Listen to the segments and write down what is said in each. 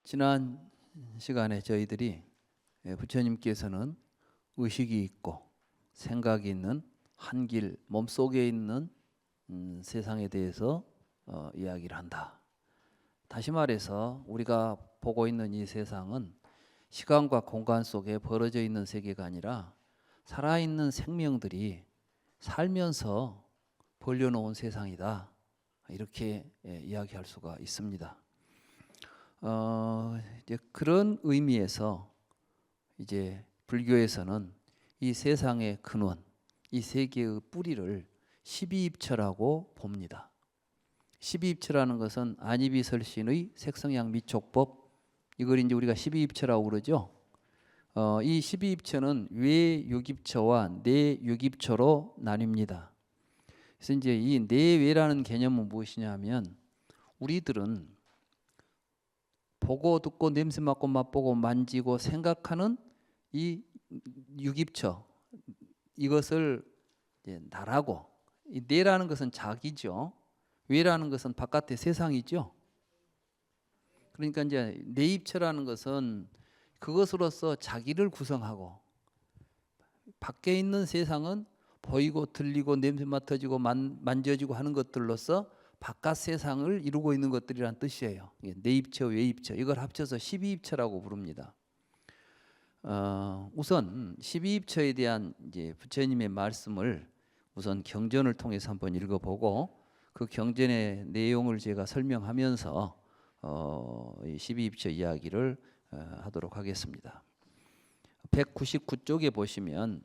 지난 시간에 저희들이 부처님께서는 의식이 있고 생각이 있는 한길 몸속에 있는 세상에 대해서 이야기를 한다. 다시 말해서 우리가 보고 있는 이 세상은 시간과 공간 속에 벌어져 있는 세계가 아니라 살아있는 생명들이 살면서 벌려놓은 세상이다. 이렇게 이야기할 수가 있습니다. 이제 그런 의미에서 이제 불교에서는 이 세상의 근원, 이 세계의 뿌리를 12입처라고 봅니다. 12입처라는 것은 안이비설신의 색성양미촉법, 이걸 이제 우리가 12입처라고 그러죠. 이 12입처는 외육입처와 내육입처로 나뉩니다. 그래서 이제 이 내외라는 개념은 무엇이냐면 우리들은 보고 듣고 냄새 맡고 맛보고 만지고 생각하는 이 육입처, 이것을 이제 나라고, 이 내라는 것은 자기죠. 외라는 것은 바깥의 세상이죠. 그러니까 이제 내입처라는 것은 그것으로서 자기를 구성하고, 밖에 있는 세상은 보이고 들리고 냄새 맡아지고 만져지고 하는 것들로서 바깥 세상을 이루고 있는 것들이란 뜻이에요. 내입처, 외입처, 이걸 합쳐서 12입처라고 부릅니다. 우선 12입처에 대한 이제 부처님의 말씀을 우선 경전을 통해서 한번 읽어보고 그 경전의 내용을 제가 설명하면서 이 12입처 이야기를 하도록 하겠습니다. 199쪽에 보시면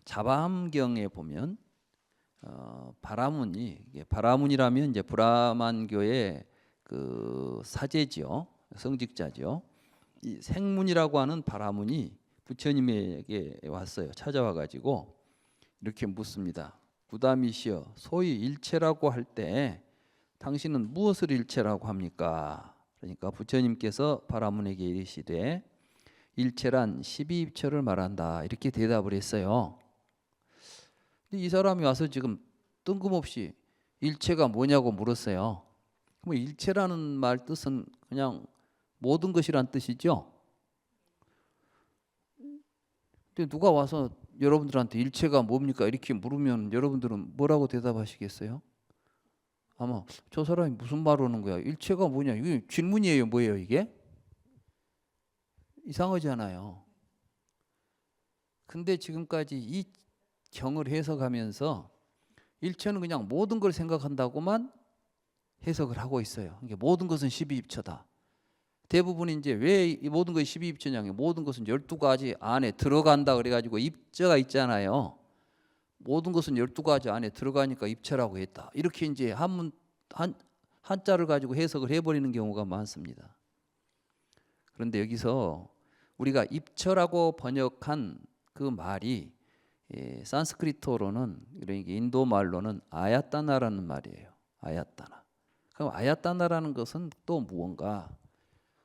자바함경에 보면 바라문이라면 이제 브라만교의 그 사제지요, 성직자죠. 이 생문이라고 하는 바라문이 부처님에게 왔어요. 찾아와 가지고 이렇게 묻습니다. 부담이시여, 소위 일체라고 할 때 당신은 무엇을 일체라고 합니까? 그러니까 부처님께서 바라문에게 이르시되 일체란 12입처를 말한다, 이렇게 대답을 했어요. 이 사람이 와서 지금 뜬금없이 일체가 뭐냐고 물었어요. 그럼 일체라는 말 뜻은 그냥 모든 것이란 뜻이죠. 근데 누가 와서 여러분들한테 일체가 뭡니까? 이렇게 물으면 여러분들은 뭐라고 대답하시겠어요? 아마 저 사람이 무슨 말 하는 거야? 일체가 뭐냐? 이게 질문이에요. 뭐예요 이게? 이상하잖아요. 근데 지금까지 이 경을 해석하면서 일체는 그냥 모든 걸 생각한다고만 해석을 하고 있어요. 그러니까 모든 것은 12입처다. 대부분 이제 왜 이 모든 것이 12입처냐? 모든 것은 12가지 안에 들어간다 그래가지고 입처가 있잖아요. 모든 것은 12가지 안에 들어가니까 입처라고 했다. 이렇게 이제 한자를 가지고 해석을 해버리는 경우가 많습니다. 그런데 여기서 우리가 입처라고 번역한 그 말이 산스크리트어로는, 그러니까 인도 말로는 아야따나라는 말이에요. 아야따나. 그럼 아야따나라는 것은 또 무언가?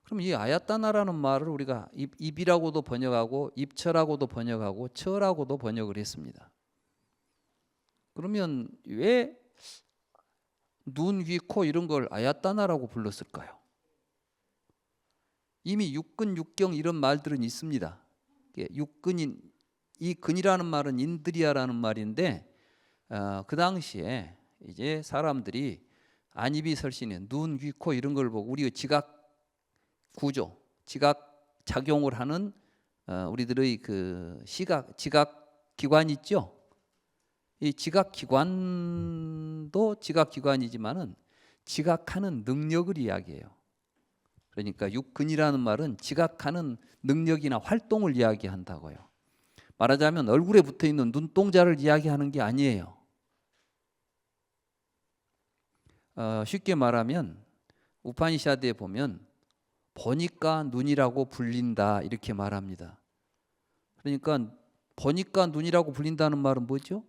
그럼 이 아야따나라는 말을 우리가 입이라고도 번역하고 입처라고도 번역하고 처라고도 번역을 했습니다. 그러면 왜 눈, 귀, 코 이런 걸 아야따나라고 불렀을까요? 이미 육근, 육경 이런 말들은 있습니다. 육근인, 이 근이라는 말은 인드리아라는 말인데 그 당시에 이제 사람들이 안이비설신에 눈, 귀, 코 이런 걸 보고 우리의 지각 구조, 지각 작용을 하는 우리들의 그 지각 기관 있죠. 이 지각 기관도 지각 기관이지만은 지각하는 능력을 이야기해요. 그러니까 육근이라는 말은 지각하는 능력이나 활동을 이야기한다고요. 말하자면 얼굴에 붙어 있는 눈동자를 이야기하는 게 아니에요. 쉽게 말하면 우파니샤드에 보면 보니까 눈이라고 불린다, 이렇게 말합니다. 그러니까 보니까 눈이라고 불린다는 말은 뭐죠?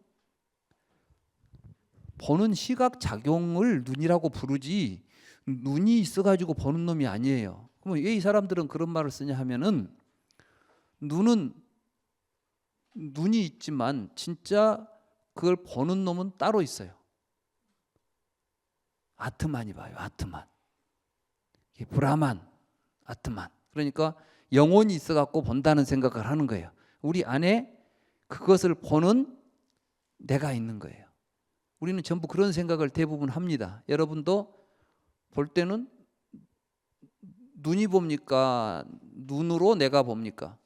보는 시각 작용을 눈이라고 부르지 눈이 있어가지고 보는 놈이 아니에요. 그럼 왜 이 사람들은 그런 말을 쓰냐 하면은 눈은 눈이 있지만 진짜 그걸 보는 놈은 따로 있어요. 아트만이 봐요. 아트만. 브라만, 아트만. 그러니까 영혼이 있어 갖고 본다는 생각을 하는 거예요. 우리 안에 그것을 보는 내가 있는 거예요. 우리는 전부 그런 생각을 대부분 합니다. 여러분도 볼 때는 눈이 봅니까? 눈으로 내가 봅니까?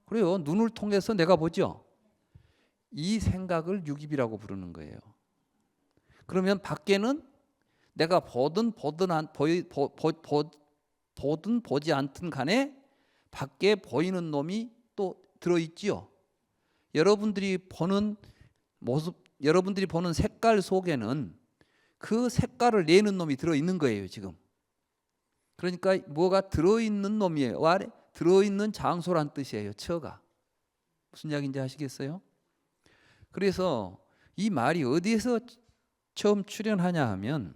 그래요. 눈을 통해서 내가 보죠. 이 생각을 유깁이라고 부르는 거예요. 그러면 밖에는 내가 보든 보지 않든 간에 밖에 보이는 놈이 또 들어있지요. 여러분들이 보는 모습, 여러분들이 보는 색깔 속에는 그 색깔을 내는 놈이 들어있는 거예요, 지금. 그러니까 뭐가 들어있는 놈이에요. 들어있는 장소란 뜻이에요, 처가. 무슨 이야기인지 아시겠어요? 그래서 이 말이 어디에서 처음 출현하냐 하면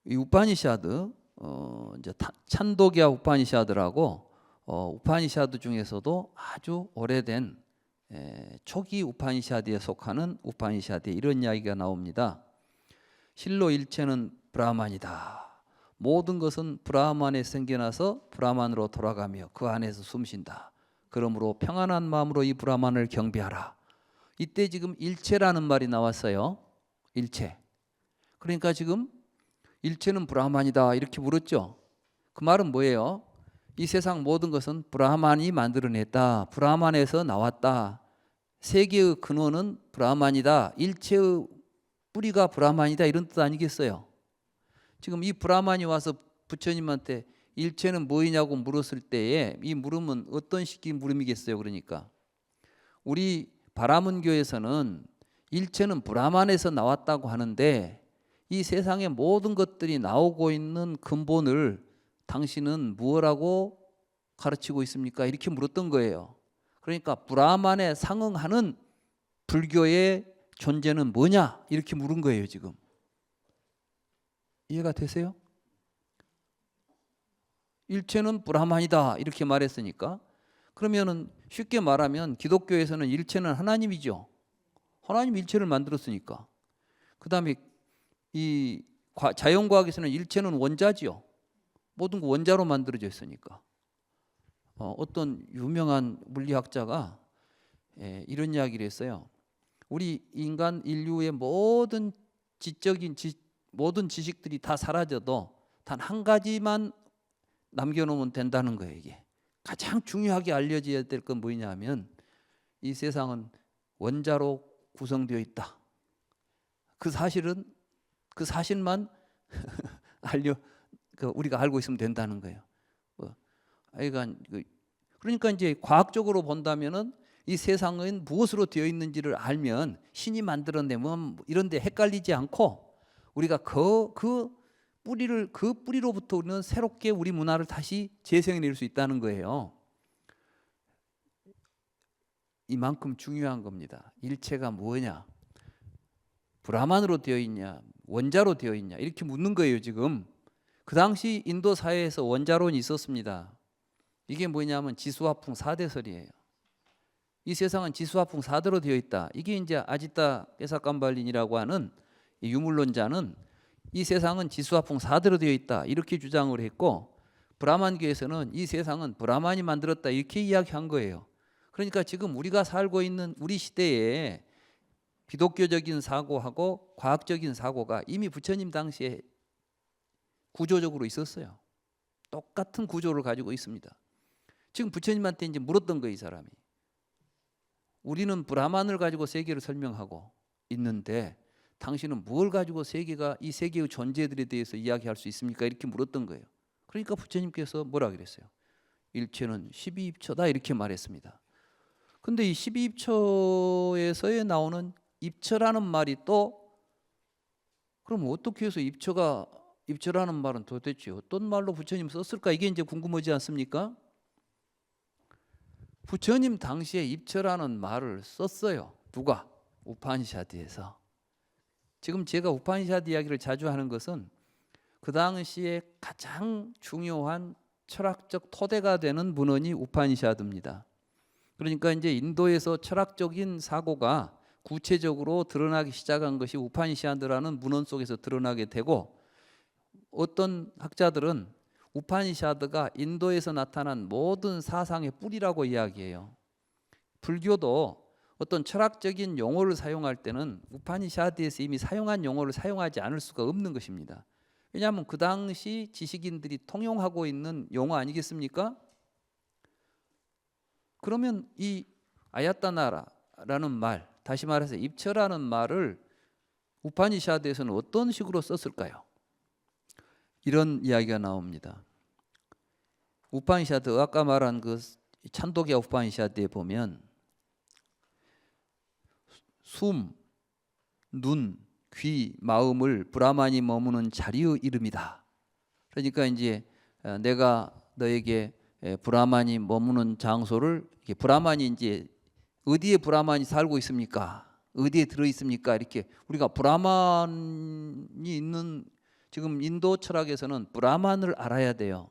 이 우파니샤드, 이제 찬도기아 우파니샤드라고 우파니샤드 중에서도 아주 오래된 초기 우파니샤드에 속하는 우파니샤드에 이런 이야기가 나옵니다. 실로 일체는 브라만이다. 모든 것은 브라만에 생겨나서 브라만으로 돌아가며 그 안에서 숨쉰다. 그러므로 평안한 마음으로 이 브라만을 경배하라. 이때 지금 일체라는 말이 나왔어요. 일체. 그러니까 지금 일체는 브라만이다 이렇게 물었죠. 그 말은 뭐예요? 이 세상 모든 것은 브라만이 만들어냈다. 브라만에서 나왔다. 세계의 근원은 브라만이다. 일체의 뿌리가 브라만이다 이런 뜻 아니겠어요? 지금 이 브라만이 와서 부처님한테 일체는 뭐이냐고 물었을 때에 이 물음은 어떤 식의 물음이겠어요? 그러니까 우리 바라문교에서는 일체는 브라만에서 나왔다고 하는데 이 세상의 모든 것들이 나오고 있는 근본을 당신은 무엇라고 가르치고 있습니까? 이렇게 물었던 거예요. 그러니까 브라만에 상응하는 불교의 존재는 뭐냐? 이렇게 물은 거예요, 지금. 이해가 되세요? 일체는 브라만이다 이렇게 말했으니까 그러면은 쉽게 말하면 기독교에서는 일체는 하나님이죠. 하나님 일체를 만들었으니까. 그 다음에 이 자연과학에서는 일체는 원자지요. 모든 거 원자로 만들어져 있으니까. 어떤 유명한 물리학자가 이런 이야기를 했어요. 우리 인간 인류의 모든 모든 지식들이 다 사라져도 단 한 가지만 남겨놓으면 된다는 거예요. 이게 가장 중요하게 알려져야 될 건 뭐냐 하면 이 세상은 원자로 구성되어 있다. 그 사실만 우리가 알고 있으면 된다는 거예요. 그러니까 이제 과학적으로 본다면은 이 세상은 무엇으로 되어 있는지를 알면 신이 만들어내면 이런데 헷갈리지 않고 우리가 그 뿌리로부터 우리는 새롭게 우리 문화를 다시 재생해낼 수 있다는 거예요. 이만큼 중요한 겁니다. 일체가 뭐냐? 브라만으로 되어 있냐? 원자로 되어 있냐? 이렇게 묻는 거예요, 지금. 그 당시 인도 사회에서 원자론이 있었습니다. 이게 뭐냐면 지수화풍 4대설이에요. 이 세상은 지수화풍 4대로 되어 있다. 이게 이제 아지타 에사캄발린이라고 하는 유물론자는 이 세상은 지수화풍 4대로 되어 있다. 이렇게 주장을 했고 브라만교에서는 이 세상은 브라만이 만들었다. 이렇게 이야기한 거예요. 그러니까 지금 우리가 살고 있는 우리 시대에 기독교적인 사고하고 과학적인 사고가 이미 부처님 당시에 구조적으로 있었어요. 똑같은 구조를 가지고 있습니다. 지금 부처님한테 이제 물었던 거예요, 이 사람이. 우리는 브라만을 가지고 세계를 설명하고 있는데 당신은 뭘 가지고 이 세계의 존재들에 대해서 이야기할 수 있습니까? 이렇게 물었던 거예요. 그러니까 부처님께서 뭐라 그랬어요? 일체는 12입처다 이렇게 말했습니다. 근데 이 12입처에서 나오는 입처라는 말이 또 그럼 어떻게 해서 입처라는 말은 도대체 어떤 말로 부처님 썼을까? 이게 이제 궁금하지 않습니까? 부처님 당시에 입처라는 말을 썼어요. 누가? 우파니샤드에서. 지금 제가 우파니샤드 이야기를 자주 하는 것은 그 당시에 가장 중요한 철학적 토대가 되는 문헌이 우파니샤드입니다. 그러니까 이제 인도에서 철학적인 사고가 구체적으로 드러나기 시작한 것이 우파니샤드라는 문헌 속에서 드러나게 되고 어떤 학자들은 우파니샤드가 인도에서 나타난 모든 사상의 뿌리라고 이야기해요. 불교도 어떤 철학적인 용어를 사용할 때는 우파니샤드에서 이미 사용한 용어를 사용하지 않을 수가 없는 것입니다. 왜냐하면 그 당시 지식인들이 통용하고 있는 용어 아니겠습니까? 그러면 이 아야따나라라는 말, 다시 말해서 입처라는 말을 우파니샤드에서는 어떤 식으로 썼을까요? 이런 이야기가 나옵니다. 우파니샤드, 아까 말한 그 찬도기야 우파니샤드에 보면 숨, 눈, 귀, 마음을 브라만이 머무는 자리의 이름이다. 그러니까 이제 내가 너에게 브라만이 머무는 장소를, 브라만이 이제 어디에 브라만이 살고 있습니까? 어디에 들어 있습니까? 이렇게 우리가 브라만이 있는, 지금 인도 철학에서는 브라만을 알아야 돼요.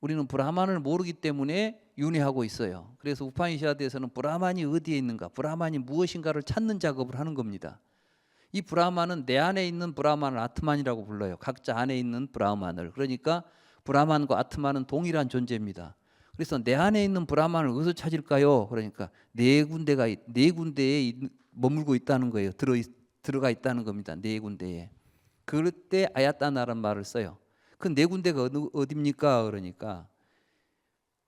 우리는 브라만을 모르기 때문에 윤회하고 있어요. 그래서 우파니샤드에서는 브라만이 어디에 있는가, 브라만이 무엇인가를 찾는 작업을 하는 겁니다. 이 브라만은 내 안에 있는 브라만을 아트만이라고 불러요. 각자 안에 있는 브라만을. 그러니까 브라만과 아트만은 동일한 존재입니다. 그래서 내 안에 있는 브라만을 어디서 찾을까요? 그러니까 네 군데에 머물고 있다는 거예요. 들어가 있다는 겁니다. 네 군데에. 그럴 때 아야따나라는 말을 써요. 그 네 군데가 어디입니까? 그러니까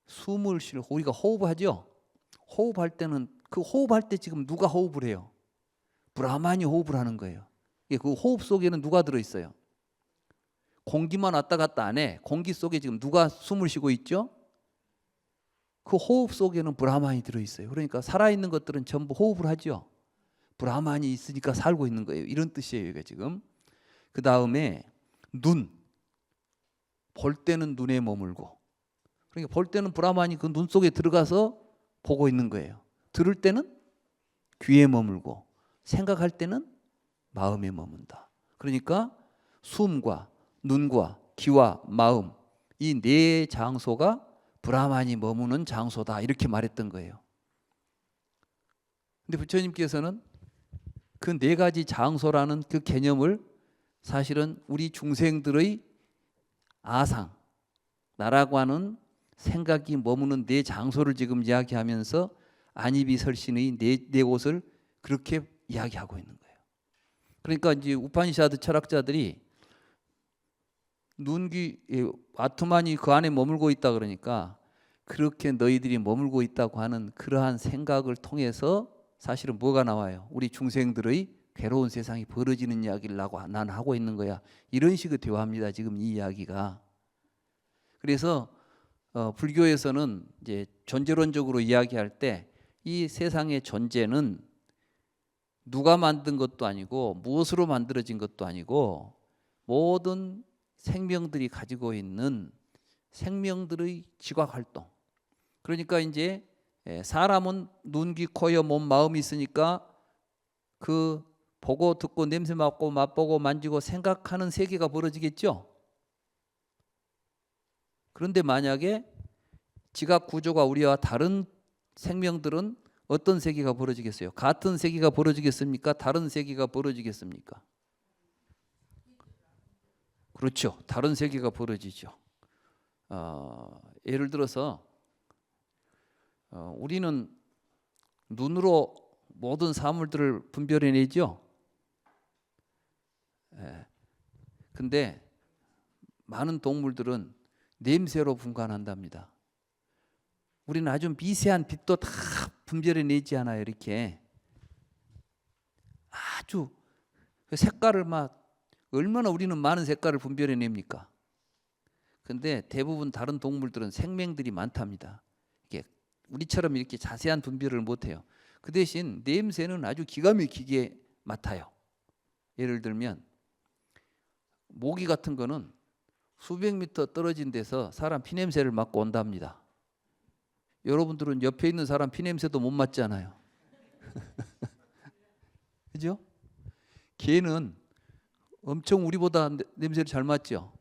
숨을 쉬고 우리가 호흡하죠. 호흡할 때는 그 호흡할 때 지금 누가 호흡을 해요? 브라만이 호흡을 하는 거예요. 그 호흡 속에는 누가 들어 있어요? 공기만 왔다 갔다 안 해. 공기 속에 지금 누가 숨을 쉬고 있죠? 그 호흡 속에는 브라만이 들어 있어요. 그러니까 살아있는 것들은 전부 호흡을 하죠. 브라만이 있으니까 살고 있는 거예요. 이런 뜻이에요, 이게 지금. 그 다음에 눈. 볼 때는 눈에 머물고. 그러니까 볼 때는 브라만이 그 눈 속에 들어가서 보고 있는 거예요. 들을 때는 귀에 머물고, 생각할 때는 마음에 머문다. 그러니까 숨과 눈과 귀와 마음, 이 네 장소가 브라만이 머무는 장소다, 이렇게 말했던 거예요. 근데 부처님께서는 그 네 가지 장소라는 그 개념을 사실은 우리 중생들의 아상, 나라고 하는 생각이 머무는 네 장소를 지금 이야기하면서 안이비설신의 네 곳을 그렇게 이야기하고 있는 거예요. 그러니까 이제 우파니샤드 철학자들이 눈귀 아투만이 그 안에 머물고 있다 그러니까 그렇게 너희들이 머물고 있다고 하는 그러한 생각을 통해서 사실은 뭐가 나와요? 우리 중생들의 괴로운 세상이 벌어지는 이야기를 난 하고 있는 거야. 이런 식의 대화입니다. 지금 이 이야기가. 그래서 불교에서는 이제 존재론적으로 이야기할 때 이 세상의 존재는 누가 만든 것도 아니고 무엇으로 만들어진 것도 아니고 모든 생명들이 가지고 있는 생명들의 지각 활동. 그러니까 이제 사람은 눈, 귀, 코, 여, 몸, 마음이 있으니까 그 보고 듣고 냄새 맡고 맛보고 만지고 생각하는 세계가 벌어지겠죠. 그런데 만약에 지각 구조가 우리와 다른 생명들은 어떤 세계가 벌어지겠어요? 같은 세계가 벌어지겠습니까? 다른 세계가 벌어지겠습니까? 그렇죠. 다른 세계가 벌어지죠. 예를 들어서 우리는 눈으로 모든 사물들을 분별해내죠. 근데 많은 동물들은 냄새로 분간한답니다. 우리는 아주 미세한 빛도 다 분별해내지 않아요. 이렇게 아주 색깔을 막 얼마나 우리는 많은 색깔을 분별해냅니까? 근데 대부분 다른 동물들은 생명들이 많답니다. 이게 우리처럼 이렇게 자세한 분별을 못해요. 그 대신 냄새는 아주 기가 막히게 맡아요. 예를 들면 모기 같은 거는 수백 미터 떨어진 데서 사람 피냄새를 맡고 온답니다. 여러분들은 옆에 있는 사람 피냄새도 못 맡잖아요. 그죠? 개는 엄청 우리보다 냄새를 잘 맡죠.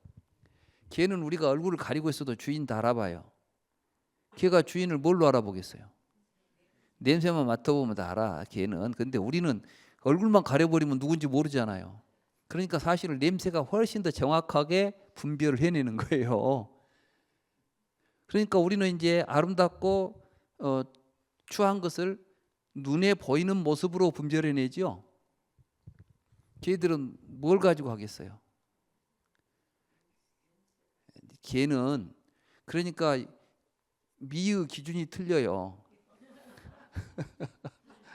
개는 우리가 얼굴을 가리고 있어도 주인 다 알아봐요. 개가 주인을 뭘로 알아보겠어요? 냄새만 맡아보면 다 알아, 개는. 근데 우리는 얼굴만 가려버리면 누군지 모르잖아요. 그러니까 사실은 냄새가 훨씬 더 정확하게 분별을 해내는 거예요. 그러니까 우리는 이제 아름답고 추한 것을 눈에 보이는 모습으로 분별해내죠. 걔들은 뭘 가지고 하겠어요? 걔는 그러니까 미의 기준이 틀려요.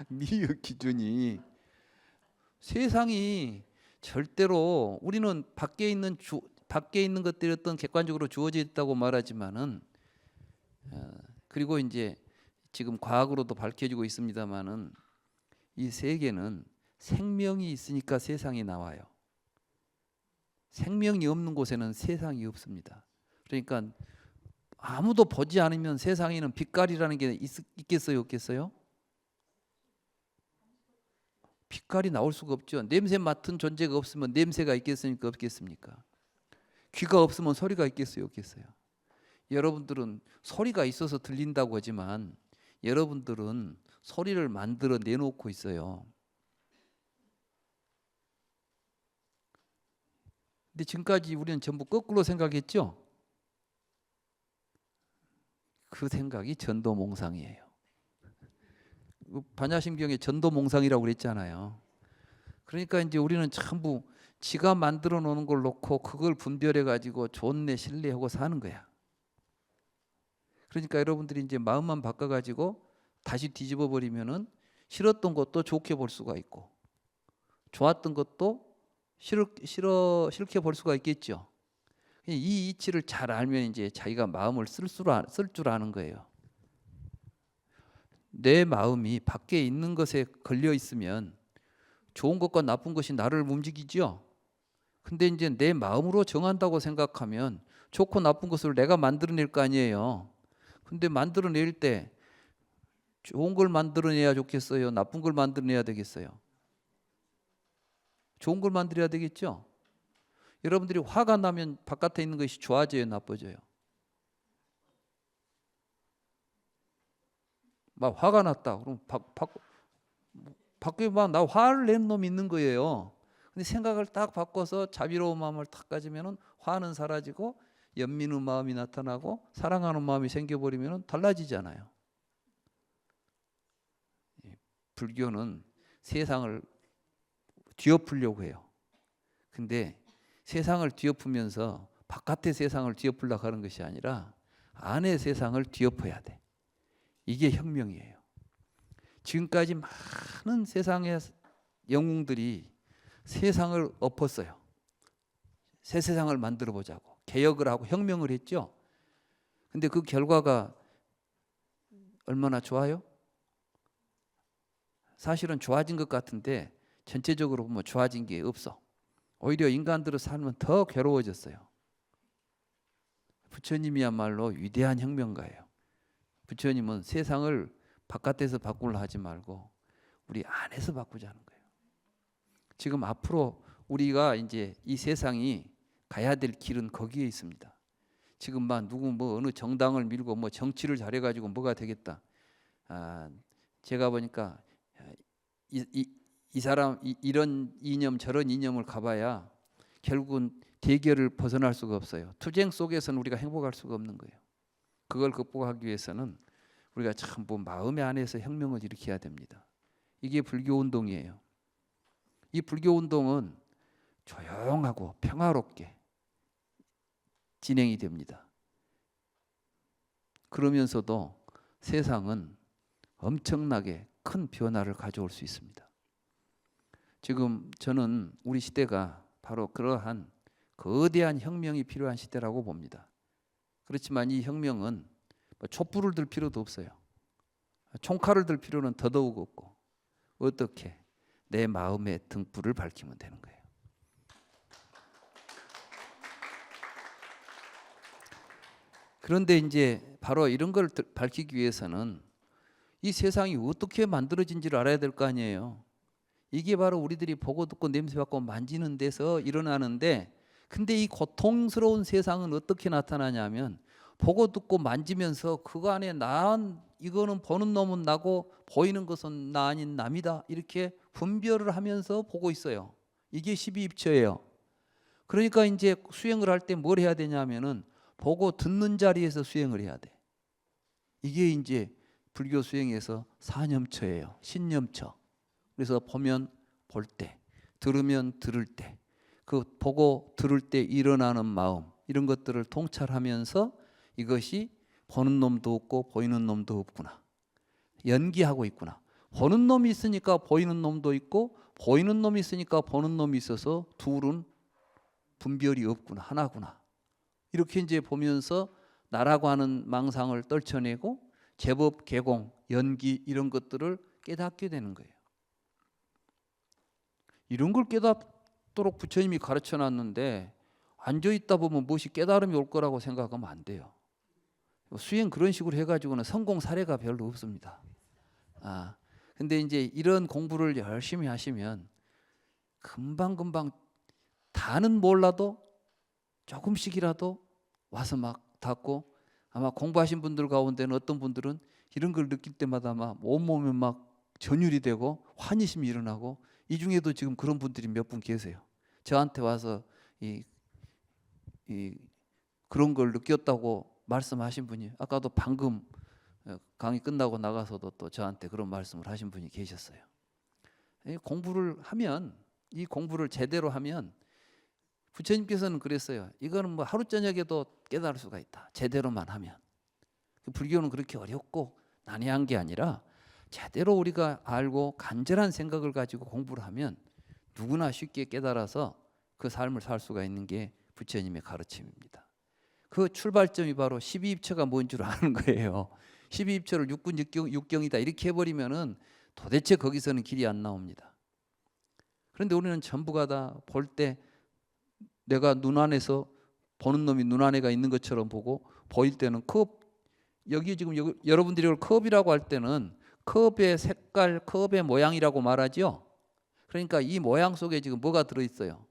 미의 기준이. 세상이 절대로 우리는 밖에 있는 것들이 어떤 객관적으로 주어져 있다고 말하지만은 그리고 이제 지금 과학으로도 밝혀지고 있습니다만은 이 세계는 생명이 있으니까 세상이 나와요. 생명이 없는 곳에는 세상이 없습니다. 그러니까 아무도 보지 않으면 세상에는 빛깔이라는 게 있겠어요, 없겠어요? 빛깔이 나올 수가 없죠. 냄새 맡은 존재가 없으면 냄새가 있겠습니까, 없겠습니까? 귀가 없으면 소리가 있겠어요, 없겠어요? 여러분들은 소리가 있어서 들린다고 하지만 여러분들은 소리를 만들어 내놓고 있어요. 근데 지금까지 우리는 전부 거꾸로 생각했죠? 그 생각이 전도몽상이에요. 반야심경에 전도몽상이라고 그랬잖아요. 그러니까 이제 우리는 전부 지가 만들어 놓은 걸 놓고 그걸 분별해 가지고 좋네 신뢰하고 사는 거야. 그러니까 여러분들이 이제 마음만 바꿔 가지고 다시 뒤집어 버리면은 싫었던 것도 좋게 볼 수가 있고 좋았던 것도 싫게 볼 수가 있겠죠. 이 이치를 잘 알면 이제 자기가 마음을 쓸 줄 아는 거예요. 내 마음이 밖에 있는 것에 걸려 있으면 좋은 것과 나쁜 것이 나를 움직이죠. 근데 이제 내 마음으로 정한다고 생각하면 좋고 나쁜 것을 내가 만들어낼 거 아니에요. 근데 만들어낼 때 좋은 걸 만들어내야 좋겠어요? 나쁜 걸 만들어내야 되겠어요? 좋은 걸 만들어야 되겠죠? 여러분들이 화가 나면 바깥에 있는 것이 좋아져요, 나빠져요? 막 화가 났다. 그럼 밖에 막 나 화를 낸 놈이 있는 거예요. 근데 생각을 딱 바꿔서 자비로운 마음을 딱 가지면은 화는 사라지고 연민의 마음이 나타나고 사랑하는 마음이 생겨버리면은 달라지잖아요. 불교는 세상을 뒤엎으려고 해요. 근데 세상을 뒤엎으면서 바깥의 세상을 뒤엎으려고 하는 것이 아니라 안의 세상을 뒤엎어야 돼. 이게 혁명이에요. 지금까지 많은 세상의 영웅들이 세상을 엎었어요. 새 세상을 만들어 보자고 개혁을 하고 혁명을 했죠. 근데 그 결과가 얼마나 좋아요? 사실은 좋아진 것 같은데 전체적으로 보면 좋아진 게 없어. 오히려 인간들을 살면 더 괴로워졌어요. 부처님이야말로 위대한 혁명가예요. 부처님은 세상을 바깥에서 바꾸려 하지 말고 우리 안에서 바꾸자는 거예요. 지금 앞으로 우리가 이제 이 세상이 가야 될 길은 거기에 있습니다. 지금 막 누구 뭐 어느 정당을 밀고 뭐 정치를 잘해가지고 뭐가 되겠다. 제가 보니까 이 사람 이런 이념 저런 이념을 가봐야 결국은 대결을 벗어날 수가 없어요. 투쟁 속에서는 우리가 행복할 수가 없는 거예요. 그걸 극복하기 위해서는 우리가 전부 마음의 안에서 혁명을 일으켜야 됩니다. 이게 불교 운동이에요. 이 불교 운동은 조용하고 평화롭게 진행이 됩니다. 그러면서도 세상은 엄청나게 큰 변화를 가져올 수 있습니다. 지금 저는 우리 시대가 바로 그러한 거대한 혁명이 필요한 시대라고 봅니다. 그렇지만 이 혁명은 촛불을 들 필요도 없어요. 총칼을 들 필요는 더더욱 없고 어떻게 내 마음의 등불을 밝히면 되는 거예요. 그런데 이제 바로 이런 걸 밝히기 위해서는 이 세상이 어떻게 만들어진지를 알아야 될 거 아니에요. 이게 바로 우리들이 보고 듣고 냄새맡고 만지는 데서 일어나는데, 근데 이 고통스러운 세상은 어떻게 나타나냐면 보고 듣고 만지면서 그거 안에 이거는 보는 놈은 나고 보이는 것은 나 아닌 남이다 이렇게 분별을 하면서 보고 있어요. 이게 12입처예요. 그러니까 이제 수행을 할 때 뭘 해야 되냐면은 보고 듣는 자리에서 수행을 해야 돼. 이게 이제 불교 수행에서 사념처예요. 신념처. 그래서 보면 볼 때, 들으면 들을 때, 그 보고 들을 때 일어나는 마음, 이런 것들을 통찰하면서 이것이 보는 놈도 없고 보이는 놈도 없구나. 연기하고 있구나. 보는 놈이 있으니까 보이는 놈도 있고 보이는 놈이 있으니까 보는 놈이 있어서 둘은 분별이 없구나. 하나구나. 이렇게 이제 보면서 나라고 하는 망상을 떨쳐내고 제법, 개공, 연기 이런 것들을 깨닫게 되는 거예요. 이런 걸 깨닫도록 부처님이 가르쳐 놨는데 앉아있다 보면 무엇이 깨달음이 올 거라고 생각하면 안 돼요. 수행 그런 식으로 해가지고는 성공 사례가 별로 없습니다. 근데 이제 이런 공부를 열심히 하시면 금방금방 다는 몰라도 조금씩이라도 와서 막 닿고, 아마 공부하신 분들 가운데는 어떤 분들은 이런 걸 느낄 때마다 막 온몸에 막 전율이 되고 환희심이 일어나고, 이 중에도 지금 그런 분들이 몇 분 계세요. 저한테 와서 그런 걸 느꼈다고 말씀하신 분이 아까도 방금 강의 끝나고 나가서도 또 저한테 그런 말씀을 하신 분이 계셨어요. 공부를 하면, 이 공부를 제대로 하면, 부처님께서는 그랬어요. 이거는 뭐 하루 저녁에도 깨달을 수가 있다. 제대로만 하면. 불교는 그렇게 어렵고 난해한 게 아니라 제대로 우리가 알고 간절한 생각을 가지고 공부를 하면 누구나 쉽게 깨달아서 그 삶을 살 수가 있는 게 부처님의 가르침입니다. 그 출발점이 바로 12입처가 뭔 줄 아는 거예요. 12입처를 육군 육경이다 이렇게 해버리면은 도대체 거기서는 길이 안 나옵니다. 그런데 우리는 전부가 다 볼 때 내가 눈 안에서 보는 놈이 눈 안에가 있는 것처럼 보고, 보일 때는 컵, 여기 지금 여러분들이 이걸 컵이라고 할 때는 컵의 색깔, 컵의 모양이라고 말하죠. 그러니까 이 모양 속에 지금 뭐가 들어있어요?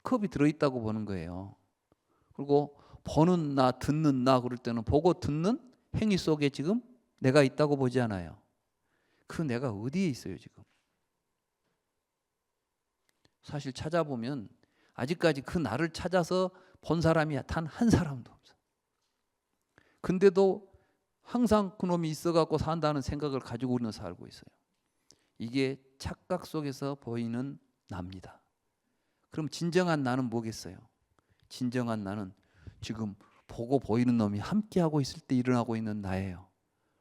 컵이 들어있다고 보는 거예요. 그리고 보는 나, 듣는 나 그럴 때는 보고 듣는 행위 속에 지금 내가 있다고 보지 않아요. 그 내가 어디에 있어요 지금? 사실 찾아보면 아직까지 그 나를 찾아서 본 사람이 단 한 사람도 없어. 근데도 항상 그놈이 있어갖고 산다는 생각을 가지고 우리는 살고 있어요. 이게 착각 속에서 보이는 나입니다. 그럼 진정한 나는 뭐겠어요? 진정한 나는 지금 보고 보이는 놈이 함께하고 있을 때 일어나고 있는 나예요.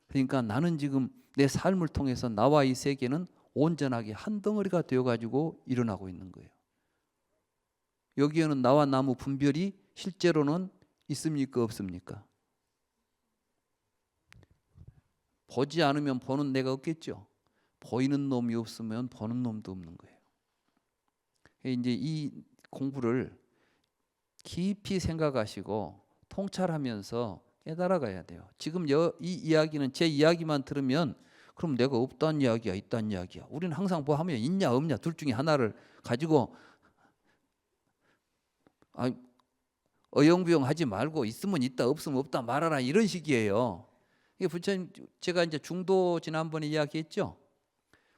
그러니까 나는 지금 내 삶을 통해서 나와 이 세계는 온전하게 한 덩어리가 되어가지고 일어나고 있는 거예요. 여기에는 나와 나무 분별이 실제로는 있습니까? 없습니까? 보지 않으면 보는 내가 없겠죠. 보이는 놈이 없으면 보는 놈도 없는 거예요. 이제 이 공부를 깊이 생각하시고 통찰하면서 깨달아가야 돼요. 지금 이 이야기는 제 이야기만 들으면 그럼 내가 없다는 이야기야, 있다는 이야기야. 우리는 항상 뭐 하면 있냐 없냐 둘 중에 하나를 가지고 어영부영 하지 말고 있으면 있다 없으면 없다 말하라 이런 식이에요. 이게 부처님, 제가 이제 중도 지난번에 이야기했죠.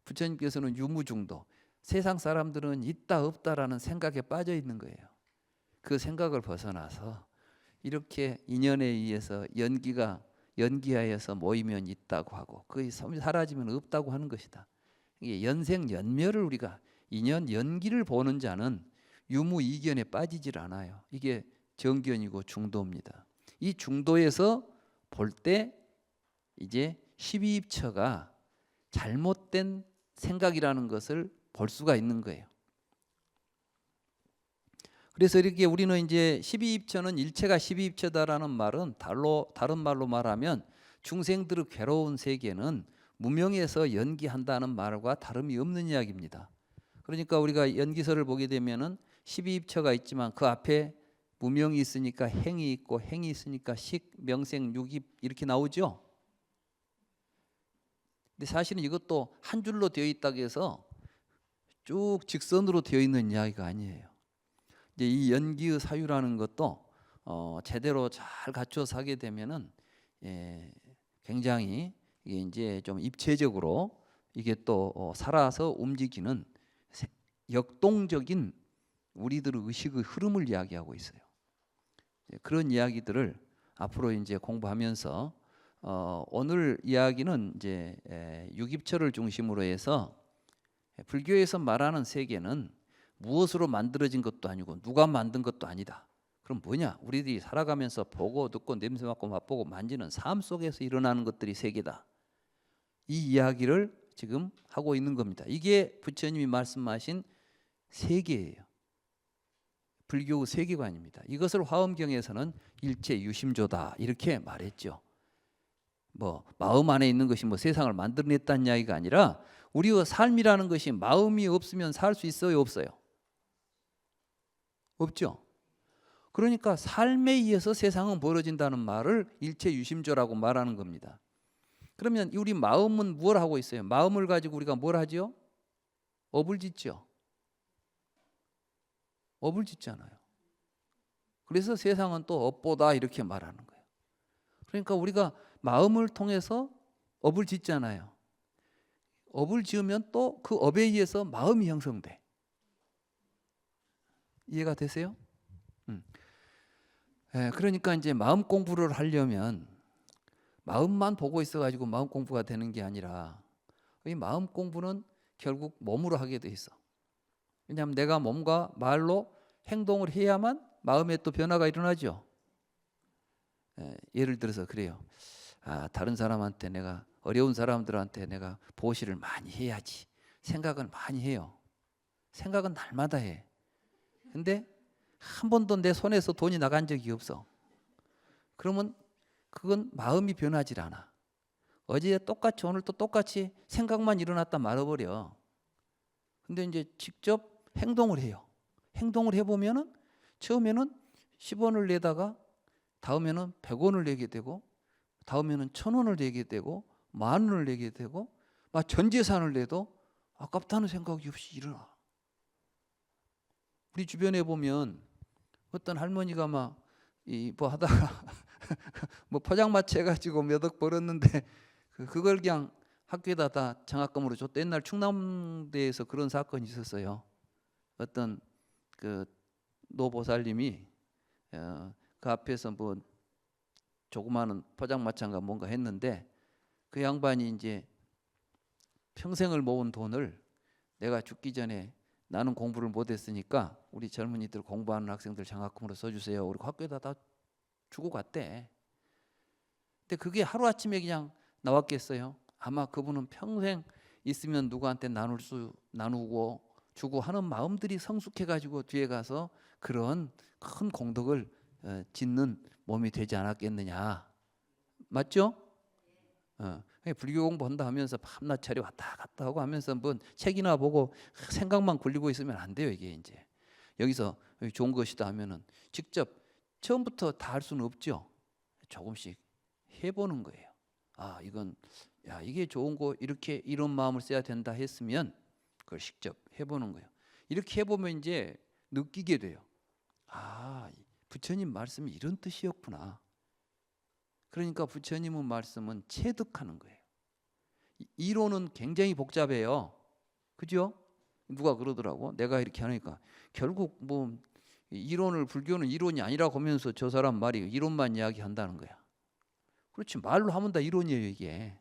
부처님께서는 유무중도, 세상 사람들은 있다 없다라는 생각에 빠져 있는 거예요. 그 생각을 벗어나서 이렇게 인연에 의해서 연기하여서 모이면 있다고 하고 그게 사라지면 없다고 하는 것이다. 이게 연생연멸을 우리가 인연 연기를 보는 자는 유무이견에 빠지질 않아요. 이게 정견이고 중도입니다. 이 중도에서 볼 때 이제 12입처가 잘못된 생각이라는 것을 볼 수가 있는 거예요. 그래서 이렇게 우리는 이제 12입처는 일체가 12입처다라는 말은 다른 말로 말하면 중생들의 괴로운 세계는 무명에서 연기한다는 말과 다름이 없는 이야기입니다. 그러니까 우리가 연기서를 보게 되면은 12입처가 있지만 그 앞에 무명이 있으니까 행이 있고 행이 있으니까 식, 명생, 유입 이렇게 나오죠. 근데 사실은 이것도 한 줄로 되어 있다고 해서 쭉 직선으로 되어 있는 이야기가 아니에요. 이제 이 연기의 사유라는 것도 제대로 잘 갖춰서 하게 되면은 굉장히 이게 이제 좀 입체적으로 이게 또 살아서 움직이는 역동적인 우리들의 의식의 흐름을 이야기하고 있어요. 그런 이야기들을 앞으로 이제 공부하면서 오늘 이야기는 이제 유깁철을 중심으로 해서 불교에서 말하는 세계는 무엇으로 만들어진 것도 아니고 누가 만든 것도 아니다. 그럼 뭐냐? 우리들이 살아가면서 보고 듣고 냄새 맡고 맛보고 만지는 삶 속에서 일어나는 것들이 세계다. 이 이야기를 지금 하고 있는 겁니다. 이게 부처님이 말씀하신 세계예요. 불교의 세계관입니다. 이것을 화엄경에서는 일체 유심조다 이렇게 말했죠. 뭐 마음 안에 있는 것이 뭐 세상을 만들어냈다는 이야기가 아니라 우리의 삶이라는 것이 마음이 없으면 살 수 있어요, 없어요? 없죠. 그러니까 삶에 의해서 세상은 벌어진다는 말을 일체 유심조라고 말하는 겁니다. 그러면 우리 마음은 뭘 하고 있어요? 마음을 가지고 우리가 뭘 하죠? 업을 짓죠. 업을 짓잖아요. 그래서 세상은 또 업보다 이렇게 말하는 거예요. 그러니까 우리가 마음을 통해서 업을 짓잖아요. 업을 지으면 또 그 업에 의해서 마음이 형성돼. 이해가 되세요? 그러니까 이제 마음 공부를 하려면 마음만 보고 있어가지고 마음 공부가 되는 게 아니라 이 마음 공부는 결국 몸으로 하게 돼 있어. 왜냐하면 내가 몸과 말로 행동을 해야만 마음에 또 변화가 일어나죠. 예를 들어서 그래요. 다른 사람한테 내가 어려운 사람들한테 내가 보시를 많이 해야지. 생각은 많이 해요. 생각은 날마다 해. 근데 한 번도 내 손에서 돈이 나간 적이 없어. 그러면 그건 마음이 변하질 않아. 어제 똑같이 오늘 또 똑같이 생각만 일어났다 말아버려. 근데 이제 직접 행동을 해요. 행동을 해보면은 처음에는 10원을 내다가 다음에는 100원을 내게 되고 다음에는 1000원을 내게 되고 10,000원을 내게 되고 막 전 재산을 내도 아깝다는 생각이 없이 일어나. 우리 주변에 보면 어떤 할머니가 막 뭐 하다가 뭐 포장마차 해가지고 몇 억 벌었는데 그걸 그냥 학교에다 다 장학금으로 줬다. 옛날 충남대에서 그런 사건이 있었어요. 어떤 그 노보살님이 그 앞에서 뭐 조그마한 포장마차인가 뭔가 했는데 그 양반이 이제 평생을 모은 돈을 내가 죽기 전에 나는 공부를 못했으니까 우리 젊은이들 공부하는 학생들 장학금으로 써주세요. 우리 학교에다 다 주고 갔대. 근데 그게 하루아침에 그냥 나왔겠어요? 아마 그분은 평생 있으면 누구한테 나누고 주고 하는 마음들이 성숙해가지고 뒤에 가서 그런 큰 공덕을 짓는 몸이 되지 않았겠느냐. 맞죠? 불교 공부한다 하면서 밤낮 차려 왔다 갔다 하고 하면서 뭐 책이나 보고 생각만 굴리고 있으면 안 돼요. 이게 이제 여기서 좋은 것이다 하면은 직접 처음부터 다 할 수는 없죠. 조금씩 해보는 거예요. 이건 이게 좋은 거 이렇게 이런 마음을 써야 된다 했으면 그걸 직접 해보는 거예요. 이렇게 해보면 이제 느끼게 돼요. 부처님 말씀이 이런 뜻이었구나. 그러니까 부처님의 말씀은 체득하는 거예요. 이론은 굉장히 복잡해요. 그죠? 누가 그러더라고. 내가 이렇게 하니까 결국 뭐 이론을 불교는 이론이 아니라고 하면서 저 사람 말이 이론만 이야기한다는 거야. 그렇지. 말로 하면 다 이론이에요. 이게.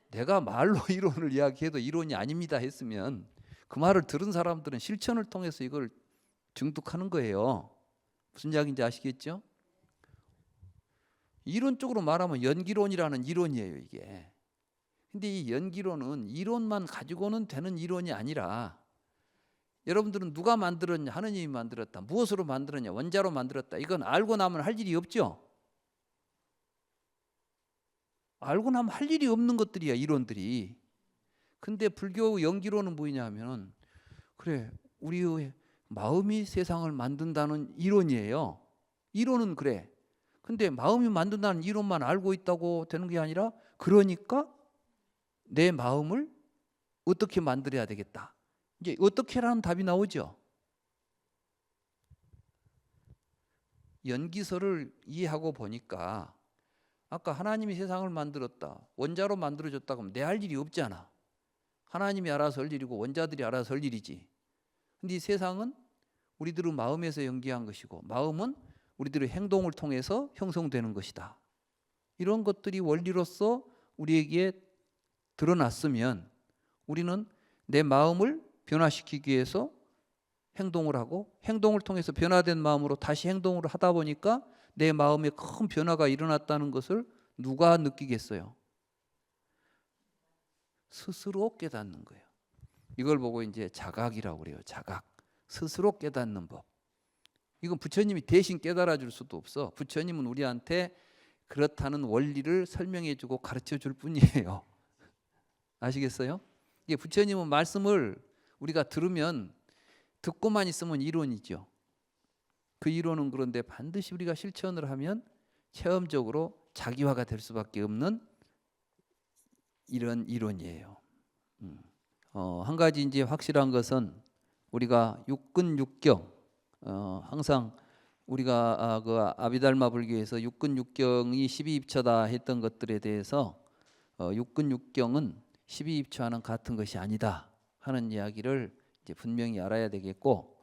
내가 말로 이론을 이야기해도 이론이 아닙니다 했으면 그 말을 들은 사람들은 실천을 통해서 이걸 증득하는 거예요. 무슨 이야기인지 아시겠죠? 이론적으로 말하면 연기론이라는 이론이에요, 이게. 근데 이 연기론은 이론만 가지고는 되는 이론이 아니라 여러분들은 누가 만들었냐? 하느님이 만들었다. 무엇으로 만들었냐? 원자로 만들었다. 이건 알고 나면 할 일이 없죠. 알고 나면 할 일이 없는 것들이야, 이론들이. 근데 불교 연기론은 뭐냐 하면 그래, 우리의 마음이 세상을 만든다는 이론이에요. 이론은 그래. 근데 마음이 만든다는 이론만 알고 있다고 되는 게 아니라 그러니까 내 마음을 어떻게 만들어야 되겠다. 이제 어떻게라는 답이 나오죠. 연기설을 이해하고 보니까 아까 하나님이 세상을 만들었다. 원자로 만들어줬다 그러면 내 할 일이 없잖아. 하나님이 알아서 할 일이고 원자들이 알아서 할 일이지. 근데 이 세상은 우리들의 마음에서 연기한 것이고 마음은 우리들의 행동을 통해서 형성되는 것이다. 이런 것들이 원리로서 우리에게 드러났으면 우리는 내 마음을 변화시키기 위해서 행동을 하고 행동을 통해서 변화된 마음으로 다시 행동을 하다 보니까 내 마음에 큰 변화가 일어났다는 것을 누가 느끼겠어요? 스스로 깨닫는 거예요. 이걸 보고 이제 자각이라고 그래요. 자각. 스스로 깨닫는 법. 이건 부처님이 대신 깨달아 줄 수도 없어. 부처님은 우리한테 그렇다는 원리를 설명해 주고 가르쳐 줄 뿐이에요. 아시겠어요? 이게 부처님은 말씀을 우리가 들으면 듣고만 있으면 이론이죠. 그 이론은 그런데 반드시 우리가 실천을 하면 체험적으로 자기화가 될 수밖에 없는 이런 이론이에요. 한 가지 이제 확실한 것은 우리가 육근육경 항상 우리가 그 아비달마 불교에서 육근육경이 12입처다 했던 것들에 대해서 육근육경은 12입처와는 같은 것이 아니다 하는 이야기를 이제 분명히 알아야 되겠고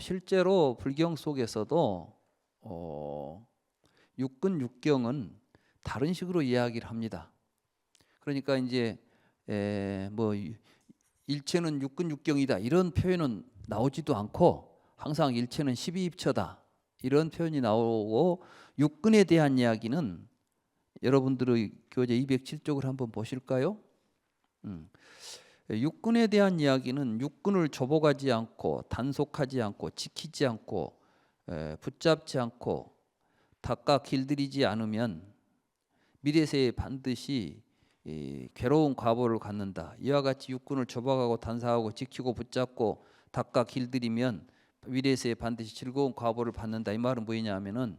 실제로 불경 속에서도 육근육경은 다른 식으로 이야기를 합니다. 그러니까 이제 뭐 일체는 육근육경이다 이런 표현은 나오지도 않고 항상 일체는 12입처다 이런 표현이 나오고 육근에 대한 이야기는 여러분들의 교재 207쪽을 한번 보실까요? 육근에 대한 이야기는 육근을 조복하지 않고 단속하지 않고 지키지 않고 붙잡지 않고 닦아 길들이지 않으면 미래세에 반드시 괴로운 과보를 갖는다. 이와 같이 육군을 조박하고 단사하고 지키고 붙잡고 닦아 길들이면 미래세에 반드시 즐거운 과보를 받는다. 이 말은 뭐냐 하면은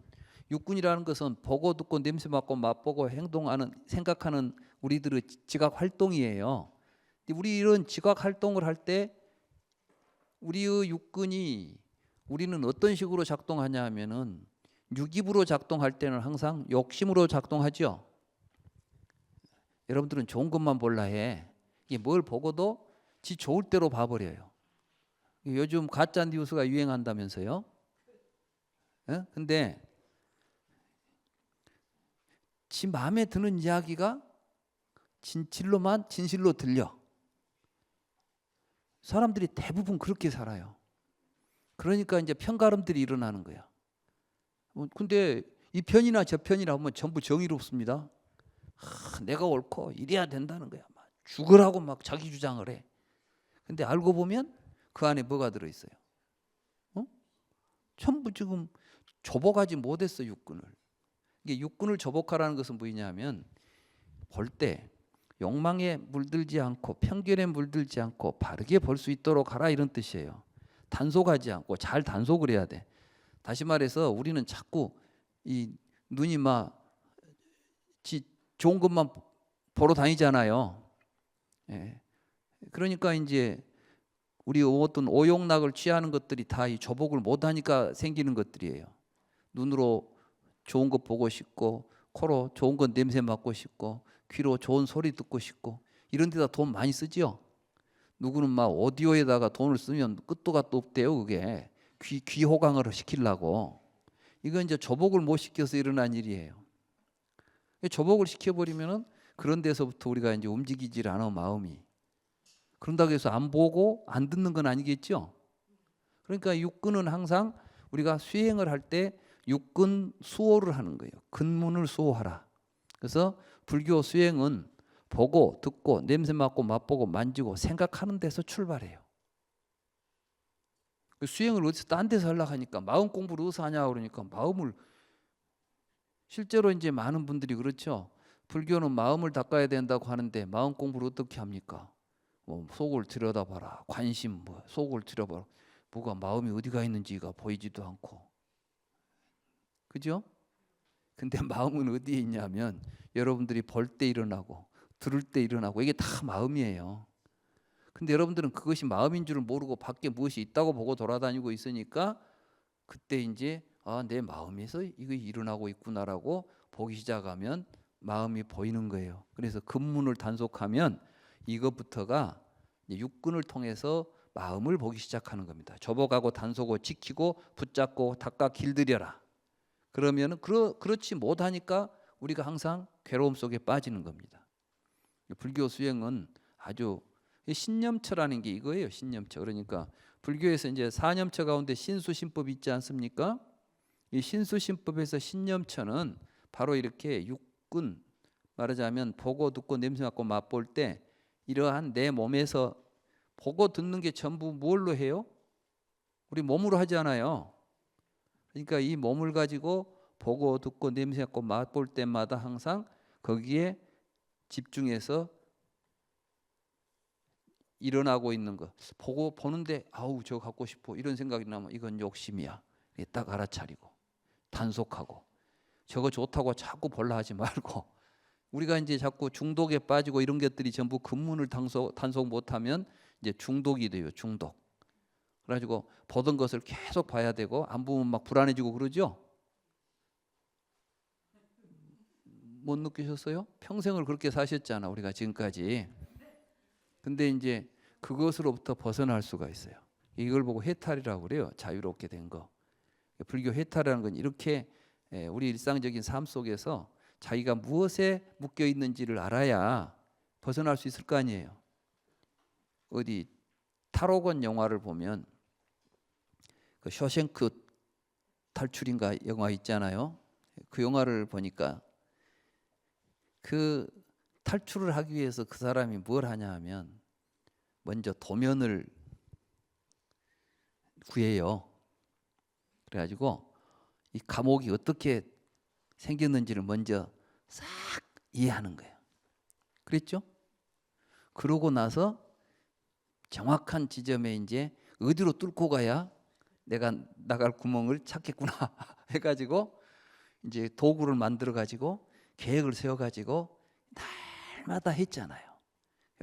육군이라는 것은 보고 듣고 냄새 맡고 맛보고 행동하는 생각하는 우리들의 지각 활동이에요. 우리 이런 지각 활동을 할 때 우리의 육군이 우리는 어떤 식으로 작동하냐 하면은 육입으로 작동할 때는 항상 욕심으로 작동하죠. 여러분들은 좋은 것만 볼라 해. 이게 뭘 보고도 지 좋을 대로 봐버려요. 요즘 가짜 뉴스가 유행한다면서요? 근데 지 마음에 드는 이야기가 진실로 들려. 사람들이 대부분 그렇게 살아요. 그러니까 이제 편가름들이 일어나는 거야. 근데 이 편이나 저 편이라 하면 전부 정의롭습니다. 내가 옳고 이래야 된다는 거야. 막 죽으라고 막 자기 주장을 해. 근데 알고 보면 그 안에 뭐가 들어있어요? 전부 지금 조복하지 못했어 육군을. 이게 육군을 조복하라는 것은 뭐냐 하면 볼 때 욕망에 물들지 않고 편견에 물들지 않고 바르게 볼 수 있도록 하라 이런 뜻이에요. 단속하지 않고 잘 단속을 해야 돼. 다시 말해서 우리는 자꾸 이 눈이 막 좋은 것만 보러 다니잖아요. 예. 그러니까 이제 우리 어떤 오욕락을 취하는 것들이 다 이 조복을 못하니까 생기는 것들이에요. 눈으로 좋은 것 보고 싶고 코로 좋은 것 냄새 맡고 싶고 귀로 좋은 소리 듣고 싶고 이런 데다 돈 많이 쓰죠. 누구는 막 오디오에다가 돈을 쓰면 끝도 갓도 없대요. 그게 귀 호강을 시키려고. 이건 이제 조복을 못 시켜서 일어난 일이에요. 조복을 시켜버리면은 그런 데서부터 우리가 이제 움직이질 않아 마음이. 그런다고 해서 안 보고 안 듣는 건 아니겠죠. 그러니까 육근은 항상 우리가 수행을 할 때 육근 수호를 하는 거예요. 근문을 수호하라. 그래서 불교 수행은 보고 듣고 냄새 맡고 맛보고 만지고 생각하는 데서 출발해요. 수행을 어디서 딴 데서 하려고 하니까 마음 공부를 어디서 하냐 그러니까 마음을 실제로 이제 많은 분들이 그렇죠. 불교는 마음을 닦아야 된다고 하는데 마음 공부를 어떻게 합니까? 뭐 속을 들여다봐라. 관심 뭐 속을 들여봐라. 뭐가 마음이 어디가 있는지가 보이지도 않고. 그죠? 근데 마음은 어디에 있냐면 여러분들이 볼 때 일어나고 들을 때 일어나고 이게 다 마음이에요. 근데 여러분들은 그것이 마음인 줄을 모르고 밖에 무엇이 있다고 보고 돌아다니고 있으니까 그때 이제 내 마음에서 이거 일어나고 있구나라고 보기 시작하면 마음이 보이는 거예요. 그래서 근문을 단속하면 이것부터가 육근을 통해서 마음을 보기 시작하는 겁니다. 줘보가고 단속고 지키고 붙잡고 닦아 길들여라. 그러면은 그렇지 못하니까 우리가 항상 괴로움 속에 빠지는 겁니다. 불교 수행은 아주 신념처라는 게 이거예요. 신념처. 그러니까 불교에서 이제 사념처 가운데 신수신법이 있지 않습니까? 이 신수신법에서 신념처는 바로 이렇게 육군, 말하자면 보고 듣고 냄새 맡고 맛볼 때 이러한 내 몸에서 보고 듣는 게 전부 뭘로 해요? 우리 몸으로 하잖아요. 그러니까 이 몸을 가지고 보고 듣고 냄새 맡고 맛볼 때마다 항상 거기에 집중해서 일어나고 있는 거. 보는데 아우 저거 갖고 싶어 이런 생각이 나면 이건 욕심이야. 딱 알아차리고 단속하고 저거 좋다고 자꾸 볼라 하지 말고, 우리가 이제 자꾸 중독에 빠지고 이런 것들이 전부 근문을 단속 못하면 이제 중독이 돼요. 중독. 그래가지고 보던 것을 계속 봐야 되고 안 보면 막 불안해지고 그러죠. 못 느끼셨어요? 평생을 그렇게 사셨잖아 우리가 지금까지. 근데 이제 그것으로부터 벗어날 수가 있어요. 이걸 보고 해탈이라고 그래요. 자유롭게 된 거. 불교 해탈이라는 건 이렇게 우리 일상적인 삶 속에서 자기가 무엇에 묶여 있는지를 알아야 벗어날 수 있을 거 아니에요. 어디 탈옥원 영화를 보면 그 쇼생크 탈출인가 영화 있잖아요. 그 영화를 보니까 그 탈출을 하기 위해서 그 사람이 뭘 하냐 하면 먼저 도면을 구해요. 그래가지고 이 감옥이 어떻게 생겼는지를 먼저 싹 이해하는 거예요. 그랬죠? 그러고 나서 정확한 지점에 이제 어디로 뚫고 가야 내가 나갈 구멍을 찾겠구나 해가지고 이제 도구를 만들어 가지고 계획을 세워 가지고 날마다 했잖아요.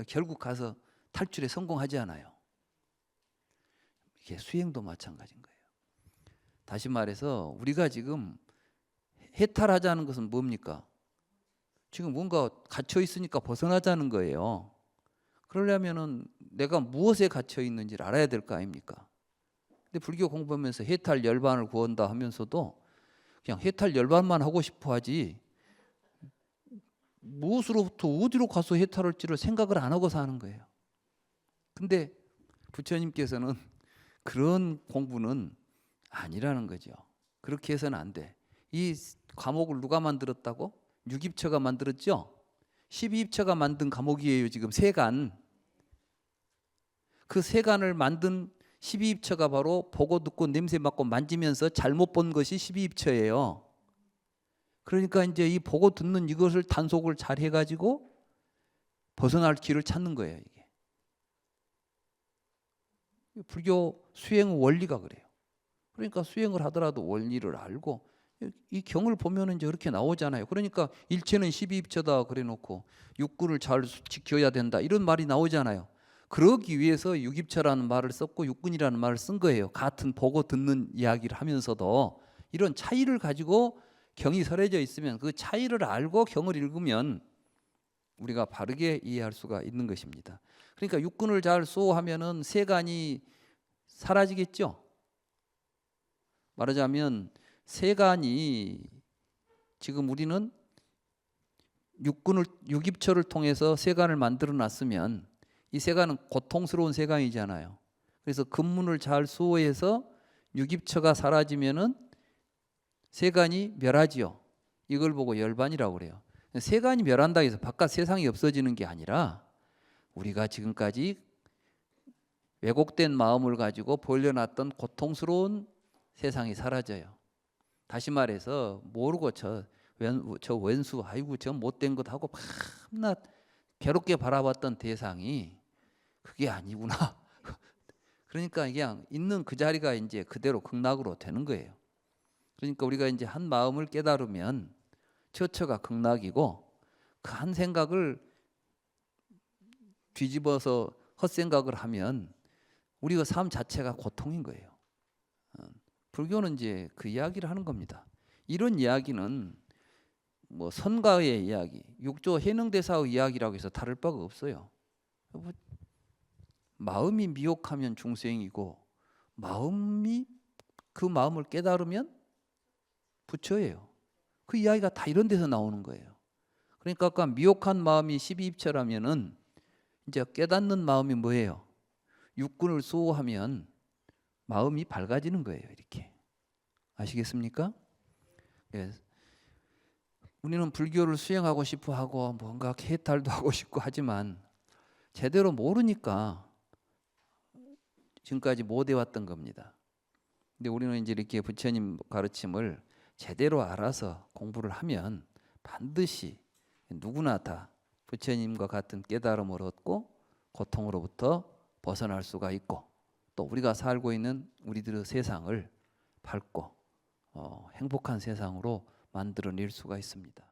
결국 가서 탈출에 성공하지 않아요. 이게 수행도 마찬가지인 거예요. 다시 말해서 우리가 지금 해탈하자는 것은 뭡니까? 지금 뭔가 갇혀 있으니까 벗어나자는 거예요. 그러려면은 내가 무엇에 갇혀 있는지를 알아야 될 거 아닙니까? 근데 불교 공부하면서 해탈 열반을 구한다 하면서도 그냥 해탈 열반만 하고 싶어 하지 무엇으로부터 어디로 가서 해탈할지를 생각을 안 하고 사는 거예요. 근데 부처님께서는 그런 공부는 아니라는 거죠. 그렇게 해서는 안 돼. 이 감옥을 누가 만들었다고? 유깁처가 만들었죠. 12입처가 만든 감옥이에요. 지금 세간. 그 세간을 만든 12입처가 바로 보고 듣고 냄새 맡고 만지면서 잘못 본 것이 12입처예요. 그러니까 이제 이 보고 듣는 이것을 단속을 잘 해가지고 벗어날 길을 찾는 거예요. 이게 불교 수행 원리가 그래요. 그러니까 수행을 하더라도 원리를 알고 이 경을 보면 이제 그렇게 나오잖아요. 그러니까 일체는 12입처다 그래놓고 육군을 잘 지켜야 된다 이런 말이 나오잖아요. 그러기 위해서 육입처라는 말을 썼고 육군이라는 말을 쓴 거예요. 같은 보고 듣는 이야기를 하면서도 이런 차이를 가지고 경이 설해져 있으면 그 차이를 알고 경을 읽으면 우리가 바르게 이해할 수가 있는 것입니다. 그러니까 육군을 잘 수호하면은 세간이 사라지겠죠. 말하자면 세간이 지금 우리는 육입처를 통해서 세간을 만들어 놨으면 이 세간은 고통스러운 세간이잖아요. 그래서 근문을 잘 수호해서 육입처가 사라지면은 세간이 멸하지요. 이걸 보고 열반이라고 그래요. 세간이 멸한다 해서 바깥 세상이 없어지는 게 아니라 우리가 지금까지 왜곡된 마음을 가지고 벌려놨던 고통스러운 세상이 사라져요. 다시 말해서 모르고 저 원수 아이고 저 못된 것 하고 밤낮 괴롭게 바라봤던 대상이 그게 아니구나. 그러니까 그냥 있는 그 자리가 이제 그대로 극락으로 되는 거예요. 그러니까 우리가 이제 한 마음을 깨달으면 처처가 극락이고 그 한 생각을 뒤집어서 헛생각을 하면 우리가 삶 자체가 고통인 거예요. 불교는 이제 그 이야기를 하는 겁니다. 이런 이야기는 뭐 선가의 이야기, 육조 해능대사의 이야기라고 해서 다를 바가 없어요. 마음이 미혹하면 중생이고 마음이 그 마음을 깨달으면 부처예요. 그 이야기가 다 이런 데서 나오는 거예요. 그러니까 아까 미혹한 마음이 12입처라면은 이제 깨닫는 마음이 뭐예요? 육군을 수호하면 마음이 밝아지는 거예요. 이렇게 아시겠습니까? 예. 우리는 불교를 수행하고 싶어 하고 뭔가 해탈도 하고 싶고 하지만 제대로 모르니까 지금까지 못 해왔던 겁니다. 근데 우리는 이제 이렇게 부처님 가르침을 제대로 알아서 공부를 하면 반드시 누구나 다 부처님과 같은 깨달음을 얻고 고통으로부터 벗어날 수가 있고 또 우리가 살고 있는 우리들의 세상을 밝고 행복한 세상으로 만들어낼 수가 있습니다.